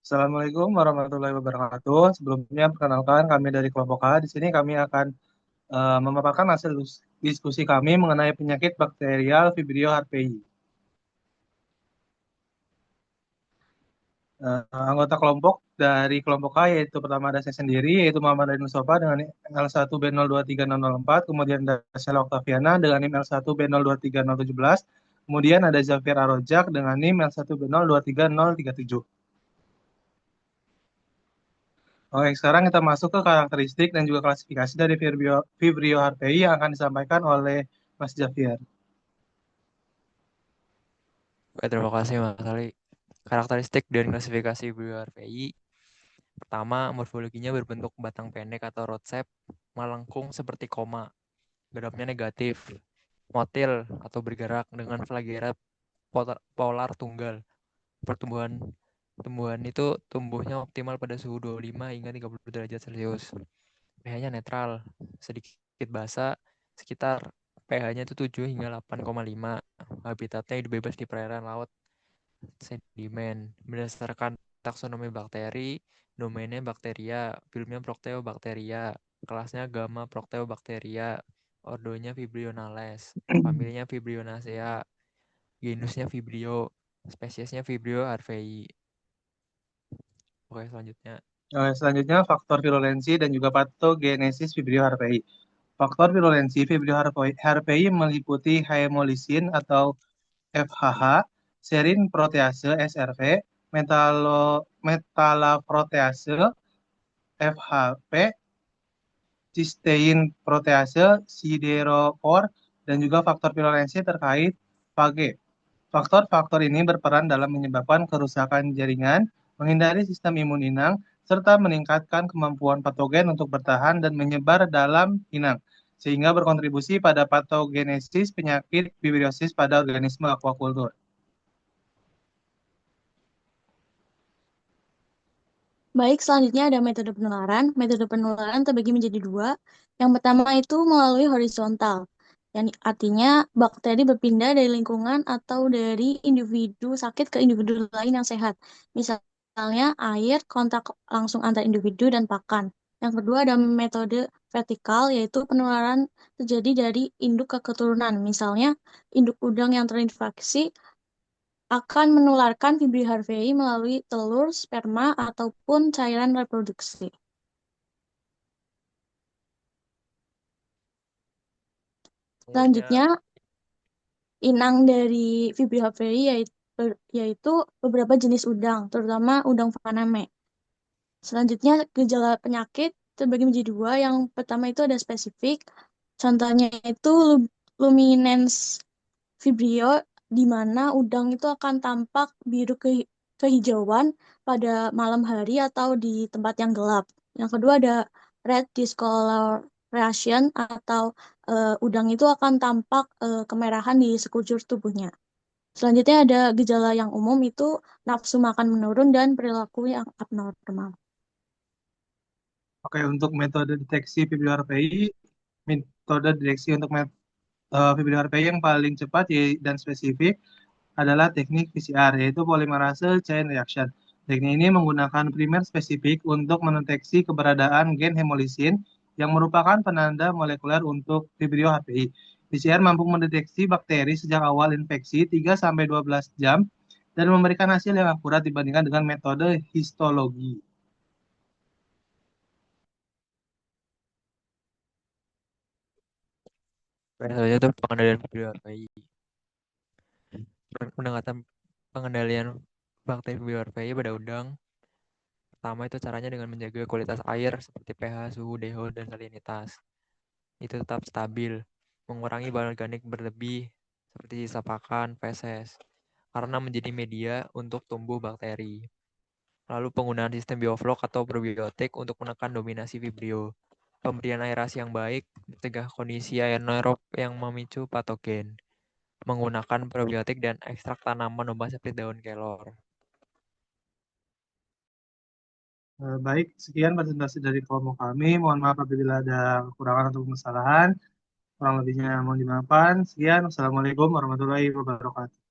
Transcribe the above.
Assalamualaikum warahmatullahi wabarakatuh. Sebelumnya, perkenalkan kami dari kelompok A. Di sini kami akan memaparkan hasil diskusi kami mengenai penyakit bakterial Vibrio HPI. Anggota kelompok dari kelompok A yaitu pertama ada saya sendiri, yaitu Muhammad Ainul Mustafa dengan L1B023024, kemudian ada Sheila Oktaviana dengan NIM L1B023017, kemudian ada Zafir Arojak dengan NIM L1B023037. Oke, sekarang kita masuk ke karakteristik dan juga klasifikasi dari Vibrio HPI yang akan disampaikan oleh Mas Javier. Oke, terima kasih Mas Ali. Karakteristik dan klasifikasi BRPI. Pertama, morfologinya berbentuk batang pendek atau rod shape, melengkung seperti koma. Geramnya negatif, motil atau bergerak dengan flagella polar tunggal. Pertumbuhan Tumbuhan itu tumbuhnya optimal pada suhu 25 hingga 30 derajat Celcius. pH-nya netral, sedikit basa, sekitar pH-nya itu 7 hingga 8,5. Habitatnya hidup bebas di perairan laut, sedimen. Berdasarkan taksonomi bakteri, domainnya bakteria, filmnya Procteobacteria, kelasnya Gamma Procteobacteria, ordonya Vibrionales, familinya Vibrionacea, genusnya Vibrio, spesiesnya Vibrio harvey. Oke, selanjutnya. Selanjutnya, faktor virulensi dan juga patogenesis Vibrio HPI. Faktor virulensi Vibrio HPI meliputi hemolysin atau FHH, serin protease SRV, metalaprotease FHP, cysteine protease, siderophore, dan juga faktor virulensi terkait phage. Faktor-faktor ini berperan dalam menyebabkan kerusakan jaringan, menghindari sistem imun inang, serta meningkatkan kemampuan patogen untuk bertahan dan menyebar dalam inang, sehingga berkontribusi pada patogenesis penyakit vibriosis pada organisme aquaculture. Baik, selanjutnya ada metode penularan. Metode penularan terbagi menjadi dua. Yang pertama itu melalui horizontal, yang artinya bakteri berpindah dari lingkungan atau dari individu sakit ke individu lain yang sehat. Misalnya air, kontak langsung antar individu dan pakan. Yang kedua ada metode vertikal, yaitu penularan terjadi dari induk ke keturunan. Misalnya induk udang yang terinfeksi akan menularkan Vibrio harvey melalui telur, sperma, ataupun cairan reproduksi. Selanjutnya, Selanjutnya, inang dari Vibrio harvey yaitu beberapa jenis udang, terutama udang Faname. Selanjutnya, gejala penyakit terbagi menjadi dua. Yang pertama itu ada spesifik, contohnya itu luminance Vibrio, di mana udang itu akan tampak biru kehijauan pada malam hari atau di tempat yang gelap. Yang kedua ada red discoloration atau udang itu akan tampak kemerahan di sekujur tubuhnya. Selanjutnya ada gejala yang umum itu nafsu makan menurun dan perilaku yang abnormal. Oke, untuk metode deteksi Vibrio HPI, metode deteksi untuk Vibrio HPI yang paling cepat dan spesifik adalah teknik PCR, yaitu polymerase chain reaction. Teknik ini menggunakan primer spesifik untuk mendeteksi keberadaan gen hemolysin yang merupakan penanda molekuler untuk Vibrio HPI. PCR mampu mendeteksi bakteri sejak awal infeksi 3-12 jam dan memberikan hasil yang akurat dibandingkan dengan metode histologi. selanjutnya itu pengendalian BRPI. Pendekatan pengendalian bakteri BRPI pada udang. Pertama itu caranya dengan menjaga kualitas air seperti pH, suhu, DO, dan salinitas. Itu tetap stabil. Mengurangi bahan organik berlebih seperti sisa pakan, feses, karena menjadi media untuk tumbuh bakteri. Lalu penggunaan sistem bioflok atau probiotik untuk menekan dominasi Vibrio. Pemberian aerasi yang baik mencegah kondisi anaerob yang memicu patogen. Menggunakan probiotik dan ekstrak tanaman obat seperti daun kelor. Baik, sekian presentasi dari kelompok kami. Mohon maaf apabila ada kekurangan atau kesalahan. Kurang lebihnya mohon dimaafkan. Sekian, Wassalamualaikum warahmatullahi wabarakatuh.